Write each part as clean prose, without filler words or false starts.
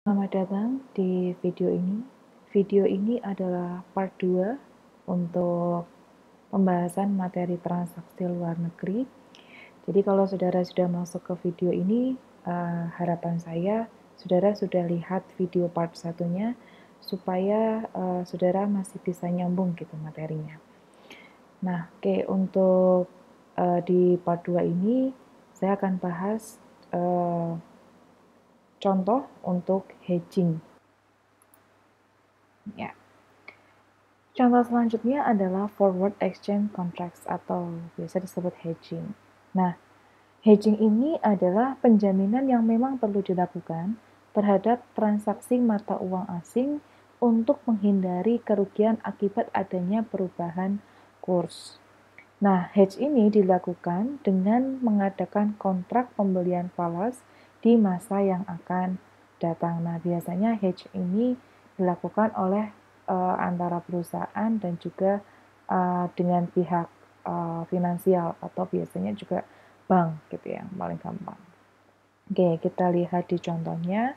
Selamat datang di video ini. Video ini adalah part 2 untuk pembahasan materi transaksi luar negeri. Jadi kalau saudara sudah masuk ke video ini, harapan saya saudara sudah lihat video part satunya supaya saudara masih bisa nyambung gitu materinya. Nah, oke, untuk di part 2 ini saya akan bahas contoh untuk hedging. Ya. Contoh selanjutnya adalah forward exchange contracts atau biasa disebut hedging. Nah, hedging ini adalah penjaminan yang memang perlu dilakukan terhadap transaksi mata uang asing untuk menghindari kerugian akibat adanya perubahan kurs. Nah, hedge ini dilakukan dengan mengadakan kontrak pembelian falas di masa yang akan datang. Nah, biasanya hedge ini dilakukan oleh antara perusahaan dan juga dengan pihak finansial atau biasanya juga bank gitu ya, yang paling gampang. Oke, kita lihat di contohnya.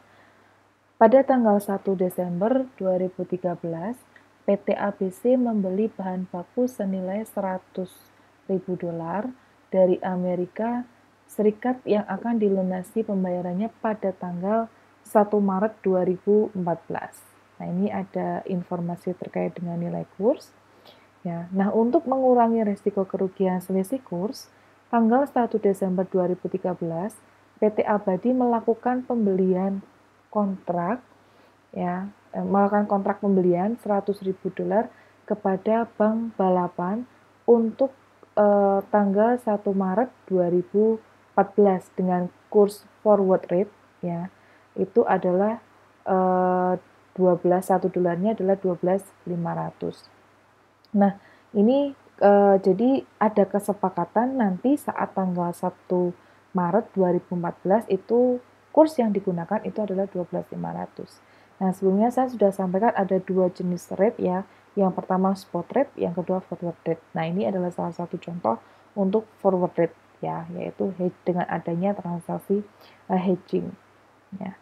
Pada tanggal 1 Desember 2013, PT ABC membeli bahan baku senilai 100.000 dolar dari Amerika Serikat yang akan dilunasi pembayarannya pada tanggal 1 Maret 2014. Nah, ini ada informasi terkait dengan nilai kurs. Ya, nah untuk mengurangi risiko kerugian selisih kurs, tanggal 1 Desember 2013, PT Abadi melakukan pembelian kontrak melakukan kontrak pembelian 100.000 dolar kepada Bank Balapan untuk tanggal 1 Maret 2014 dengan kurs forward rate ya. Itu adalah 1 dolarnya adalah 12.500. Nah, ini jadi ada kesepakatan nanti saat tanggal 1 Maret 2014 itu kurs yang digunakan itu adalah 12.500. Nah, sebelumnya saya sudah sampaikan ada dua jenis rate ya. Yang pertama spot rate, yang kedua forward rate. Nah, ini adalah salah satu contoh untuk forward rate ya, yaitu dengan adanya transaksi hedging ya.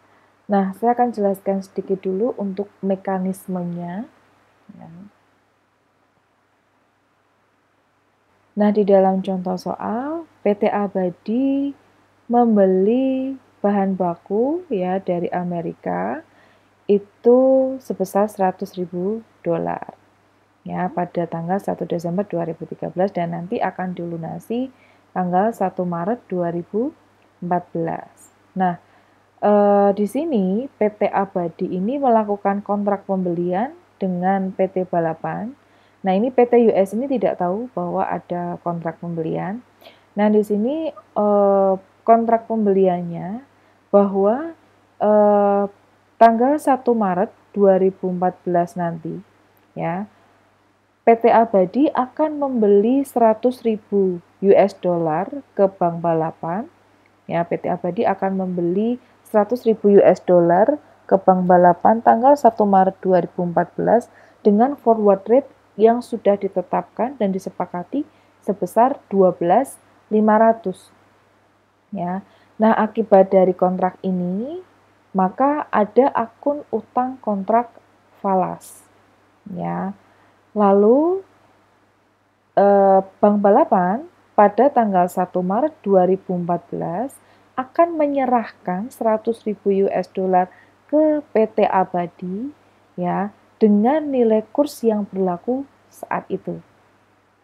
Nah, saya akan jelaskan sedikit dulu untuk mekanismenya ya. Nah, di dalam contoh soal, PT Abadi membeli bahan baku ya dari Amerika itu sebesar 100.000 dolar ya pada tanggal 1 Desember 2013 dan nanti akan dilunasi tanggal 1 Maret 2014. Nah, di sini PT Abadi ini melakukan kontrak pembelian dengan PT Balapan. Nah, ini PT US ini tidak tahu bahwa ada kontrak pembelian. Nah, di sini kontrak pembeliannya bahwa tanggal 1 Maret 2014 nanti ya, PT Abadi akan membeli 100.000 US dollar ke Bank Balapan. Ya, PT Abadi akan membeli 100.000 US dollar ke Bank Balapan tanggal 1 Maret 2014 dengan forward rate yang sudah ditetapkan dan disepakati sebesar 12.500. Ya. Nah, akibat dari kontrak ini, maka ada akun utang kontrak falas. Ya. Lalu Bank Balapan pada tanggal 1 Maret 2014 akan menyerahkan 100.000 US dollar ke PT Abadi ya dengan nilai kurs yang berlaku saat itu.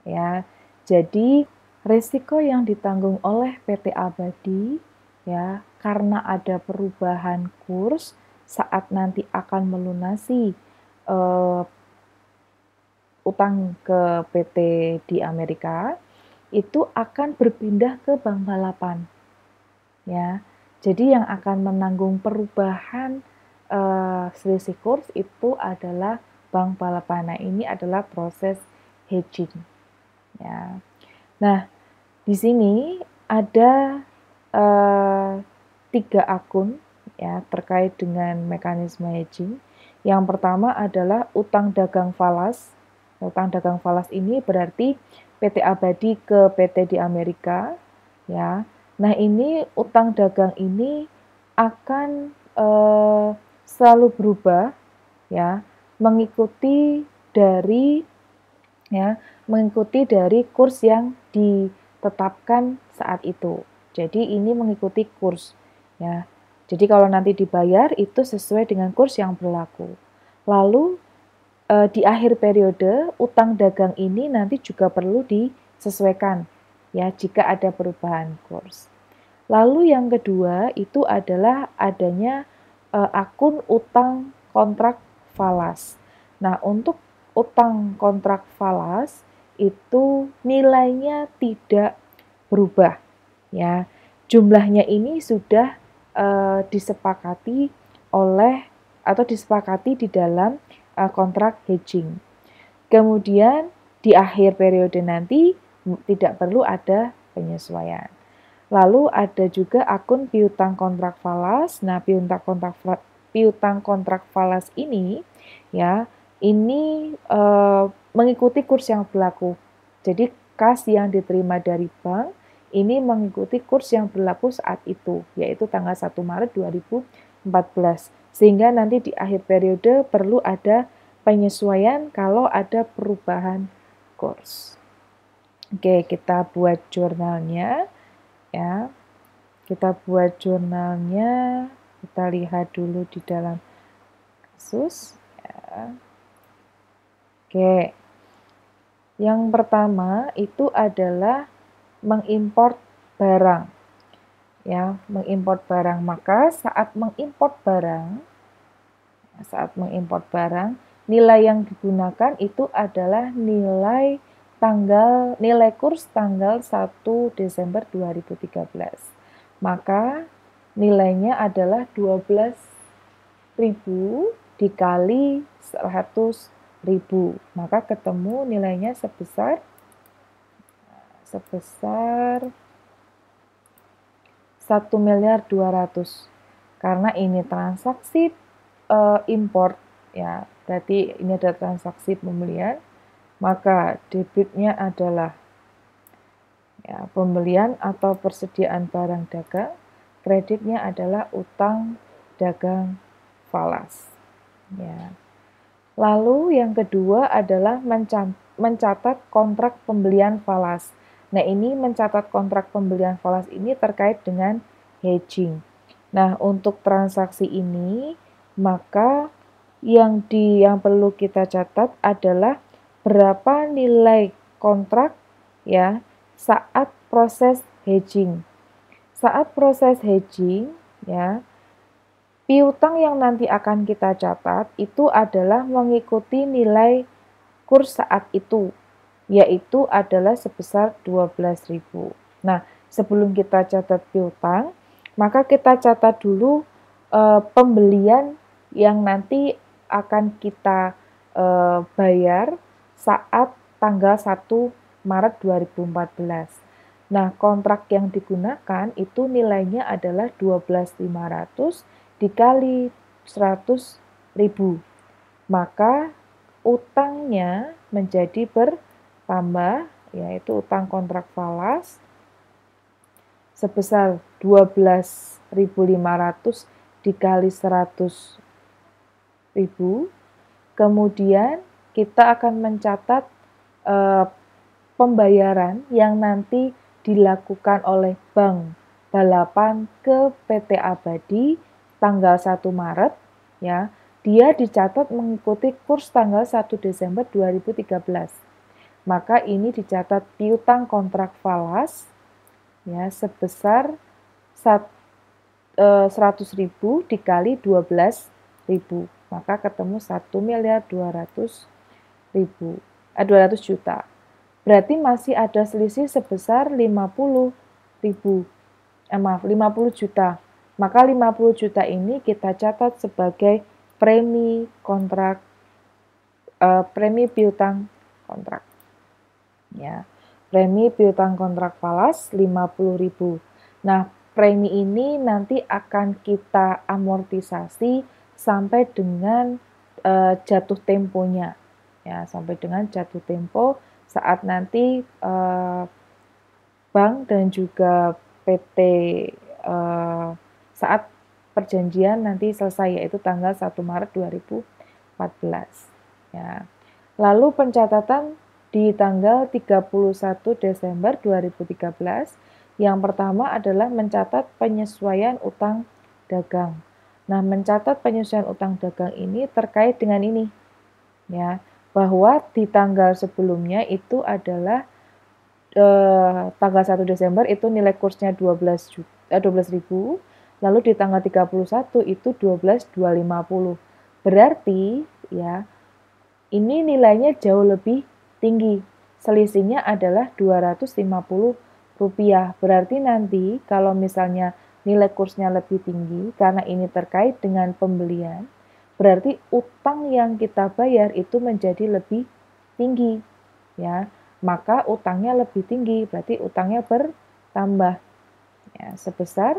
Ya. Jadi risiko yang ditanggung oleh PT Abadi ya karena ada perubahan kurs saat nanti akan melunasi utang ke PT di Amerika itu akan berpindah ke Bank Balapan ya. Jadi yang akan menanggung perubahan selisih kurs itu adalah Bank Balapan. Nah, ini adalah proses hedging ya. Nah, di sini ada 3 akun ya terkait dengan mekanisme hedging. Yang pertama adalah utang dagang falas. Utang dagang falas ini berarti PT Abadi ke PT di Amerika ya. Nah, ini utang dagang ini akan selalu berubah ya, mengikuti dari kurs yang ditetapkan saat itu. Jadi ini mengikuti kurs ya. Jadi kalau nanti dibayar itu sesuai dengan kurs yang berlaku. Lalu di akhir periode utang dagang ini nanti juga perlu disesuaikan ya jika ada perubahan kurs. Lalu yang kedua itu adalah adanya akun utang kontrak falas. Nah, untuk utang kontrak falas itu nilainya tidak berubah ya. Jumlahnya ini sudah disepakati di dalam kontrak hedging. Kemudian di akhir periode nanti tidak perlu ada penyesuaian. Lalu ada juga akun piutang kontrak falas. Nah, piutang kontrak falas ini ya, ini mengikuti kurs yang berlaku. Jadi kas yang diterima dari bank ini mengikuti kurs yang berlaku saat itu, yaitu tanggal 1 Maret 2014. Sehingga nanti di akhir periode perlu ada penyesuaian kalau ada perubahan kurs. Oke, kita buat jurnalnya ya. Kita buat jurnalnya, kita lihat dulu di dalam kasus ya. Oke. Yang pertama itu adalah mengimport barang. Ya, mengimport barang. Maka saat mengimport barang, nilai yang digunakan itu adalah nilai kurs tanggal 1 Desember 2013. Maka nilainya adalah 12.000 dikali 100.000. Maka ketemu nilainya sebesar 1.200.000.000 karena ini transaksi import ya, berarti ini ada transaksi pembelian, maka debitnya adalah ya, pembelian atau persediaan barang dagang, kreditnya adalah utang dagang falas ya. Lalu yang kedua adalah mencatat kontrak pembelian falas. Nah, ini mencatat kontrak pembelian falas ini terkait dengan hedging. Nah, untuk transaksi ini maka yang perlu kita catat adalah berapa nilai kontrak ya saat proses hedging. Saat proses hedging ya, piutang yang nanti akan kita catat itu adalah mengikuti nilai kurs saat itu, yaitu adalah sebesar 12.000. Nah, sebelum kita catat piutang, maka kita catat dulu pembelian yang nanti akan kita bayar saat tanggal 1 Maret 2014. Nah, kontrak yang digunakan itu nilainya adalah 12.500 dikali 100.000. Maka utangnya menjadi bertambah, yaitu utang kontrak falas sebesar 12.500 dikali 100.000. Kemudian kita akan mencatat pembayaran yang nanti dilakukan oleh Bank Balapan ke PT Abadi tanggal 1 Maret ya. Dia dicatat mengikuti kurs tanggal 1 Desember 2013. Maka ini dicatat piutang kontrak falas ya sebesar 100.000 dikali 12.000. Maka ketemu 1.200.000. 200 juta. Berarti masih ada selisih sebesar 50 juta. Maka 50 juta ini kita catat sebagai premi piutang kontrak. Ya. Premi piutang kontrak falas 50.000. Nah, premi ini nanti akan kita amortisasi sampai dengan jatuh temponya. Ya, sampai dengan jatuh tempo saat nanti bank dan juga saat perjanjian nanti selesai, yaitu tanggal 1 Maret 2014. Ya. Lalu pencatatan di tanggal 31 Desember 2013, yang pertama adalah mencatat penyesuaian utang dagang. Nah, mencatat penyesuaian utang dagang ini terkait dengan ini, ya, bahwa di tanggal sebelumnya itu adalah tanggal 1 Desember itu nilai kursnya 12.000, lalu di tanggal 31 itu 12.250. Berarti ya, ini nilainya jauh lebih tinggi. Selisihnya adalah Rp250. Berarti nanti kalau misalnya nilai kursnya lebih tinggi, karena ini terkait dengan pembelian, berarti utang yang kita bayar itu menjadi lebih tinggi. Ya, maka utangnya lebih tinggi, berarti utangnya bertambah. Ya, sebesar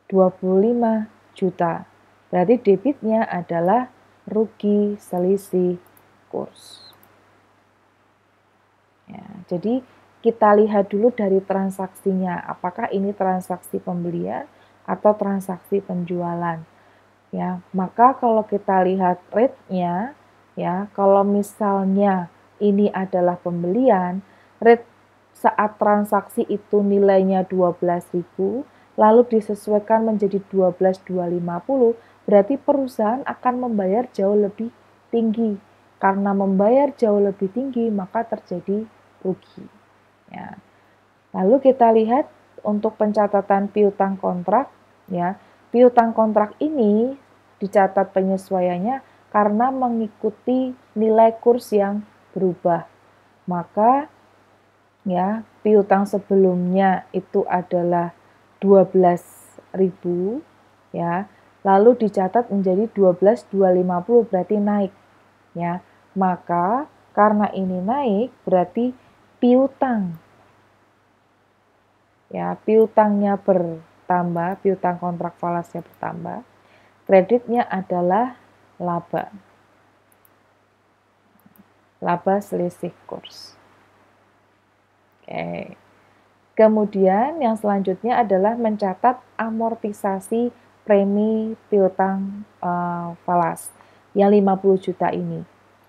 25 juta. Berarti debitnya adalah rugi selisih kurs. Ya, jadi kita lihat dulu dari transaksinya, apakah ini transaksi pembelian atau transaksi penjualan. Ya, maka kalau kita lihat rate-nya, ya, kalau misalnya ini adalah pembelian, rate saat transaksi itu nilainya 12.000, lalu disesuaikan menjadi 12.250, berarti perusahaan akan membayar jauh lebih tinggi. Karena membayar jauh lebih tinggi, maka terjadi rugi. Ya. Lalu kita lihat untuk pencatatan piutang kontrak, ya, piutang kontrak ini dicatat penyesuaiannya karena mengikuti nilai kurs yang berubah. Maka ya, piutang sebelumnya itu adalah 12.000, ya. Lalu dicatat menjadi 12.250, berarti naik, ya. Maka karena ini naik berarti piutang, ya, piutangnya bertambah, piutang kontrak falasnya bertambah. Kreditnya adalah laba. Laba selisih kurs. Oke. Kemudian yang selanjutnya adalah mencatat amortisasi premi piutang falas yang 50 juta ini.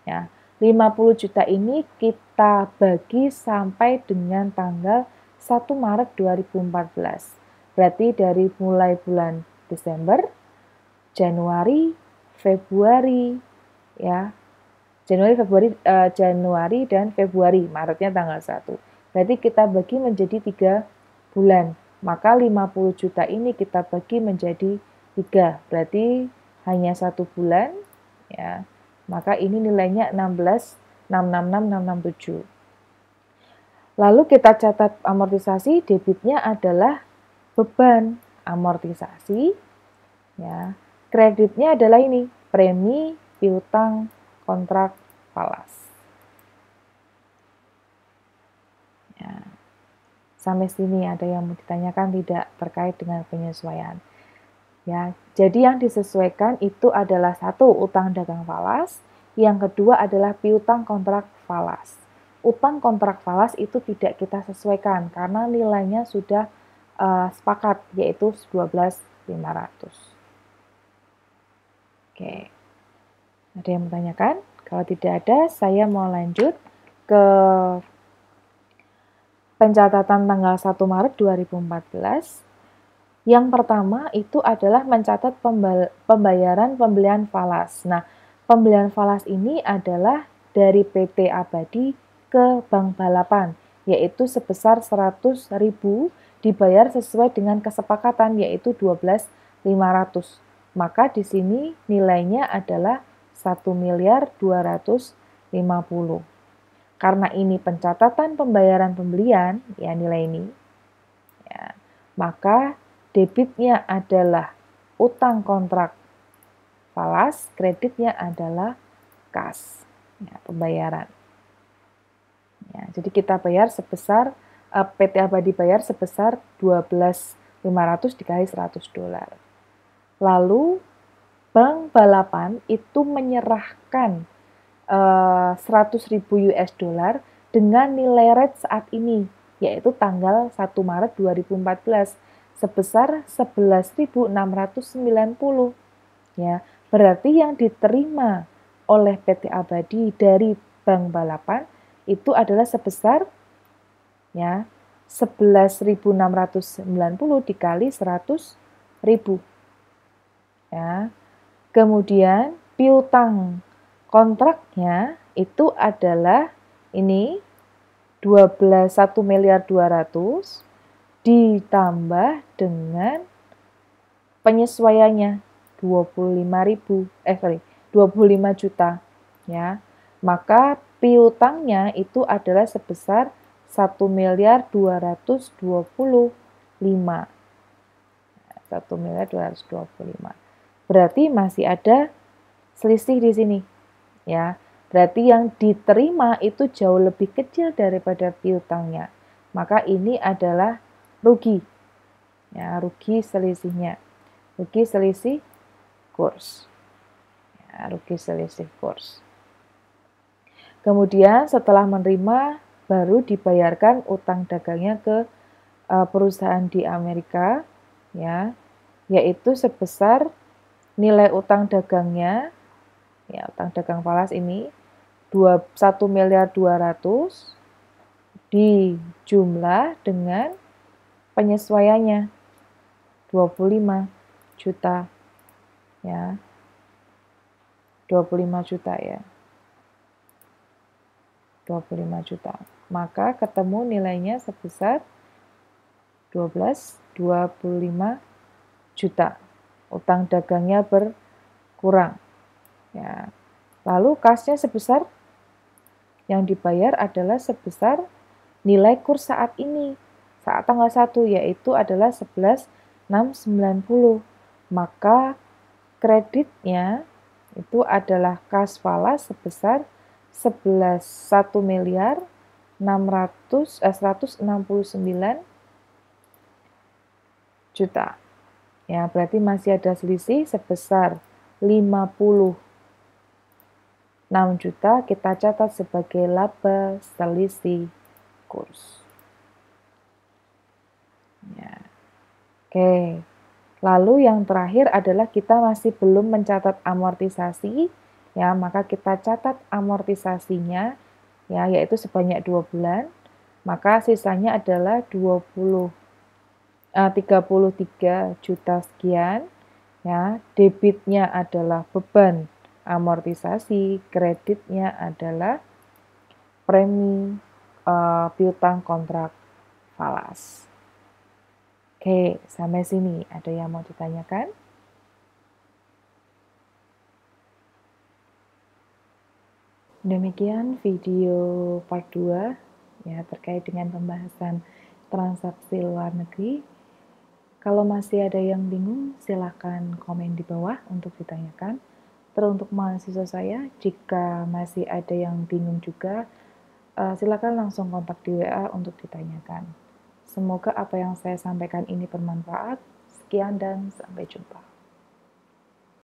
Ya, 50 juta ini kita bagi sampai dengan tanggal 1 Maret 2014. Berarti dari mulai bulan Desember, Januari, Februari, ya. Januari dan Februari, Maretnya tanggal 1. Berarti kita bagi menjadi 3 bulan. Maka 50 juta ini kita bagi menjadi 3. Berarti hanya 1 bulan, ya. Maka ini nilainya 16.666.667. Lalu kita catat amortisasi, debitnya adalah beban amortisasi, ya. Kreditnya adalah ini, premi piutang kontrak falas. Ya. Sampai sini ada yang mau ditanyakan tidak terkait dengan penyesuaian? Ya, jadi yang disesuaikan itu adalah satu, utang dagang falas, yang kedua adalah piutang kontrak falas. Utang kontrak falas itu tidak kita sesuaikan karena nilainya sudah sepakat, yaitu 12.500. Oke, ada yang menanyakan? Kalau tidak ada, saya mau lanjut ke pencatatan tanggal 1 Maret 2014. Yang pertama itu adalah mencatat pembayaran pembelian falas. Nah, pembelian falas ini adalah dari PT Abadi ke Bank Balapan, yaitu sebesar 100.000 dibayar sesuai dengan kesepakatan, yaitu 12.500. Maka di sini nilainya adalah 1.250.000. Karena ini pencatatan pembayaran pembelian, ya nilai ini, ya, maka debitnya adalah utang kontrak falas, kreditnya adalah kas, ya, pembayaran. Ya, jadi kita bayar sebesar, PT Abadi bayar sebesar 12.500 dikali $100. Lalu Bank Balapan itu menyerahkan 100.000 US dollar dengan nilai rate saat ini, yaitu tanggal 1 Maret 2014. sebesar 11.690 ya. Berarti yang diterima oleh PT Abadi dari Bank Balapan itu adalah sebesar ya 11.690 dikali 100.000 ya. Kemudian piutang kontraknya itu adalah ini 1.200.000.000 ditambah dengan penyesuaiannya 25 juta ya. Maka piutangnya itu adalah sebesar 1.225.000.000. 1.225.000.000. Berarti masih ada selisih di sini ya. Berarti yang diterima itu jauh lebih kecil daripada piutangnya. Maka ini adalah rugi. Ya, rugi selisihnya. Rugi selisih kurs. Ya, rugi selisih kurs. Kemudian setelah menerima baru dibayarkan utang dagangnya ke perusahaan di Amerika ya, yaitu sebesar nilai utang dagangnya ya, utang dagang falas ini 1.200.000.000 dijumlah dengan penyesuaiannya 25 juta ya. 25 juta ya. 25 juta. Maka ketemu nilainya sebesar 25 juta. Utang dagangnya berkurang. Ya. Lalu kasnya sebesar yang dibayar adalah sebesar nilai kurs saat ini. Saat tanggal 1 yaitu adalah 11.690. Maka kreditnya itu adalah kas falas sebesar 169 juta. Ya, berarti masih ada selisih sebesar 56 juta, kita catat sebagai laba selisih kurs. Ya. Oke. Lalu yang terakhir adalah kita masih belum mencatat amortisasi, ya, maka kita catat amortisasinya, ya, yaitu sebanyak 2 bulan, maka sisanya adalah 33 juta sekian, ya, debitnya adalah beban amortisasi, kreditnya adalah premi piutang kontrak falas. Oke, sampai sini ada yang mau ditanyakan? Demikian video part 2 ya terkait dengan pembahasan transaksi luar negeri. Kalau masih ada yang bingung, silakan komen di bawah untuk ditanyakan. Terus untuk mahasiswa saya, jika masih ada yang bingung juga, silakan langsung kontak di WA untuk ditanyakan. Semoga apa yang saya sampaikan ini bermanfaat. Sekian dan sampai jumpa.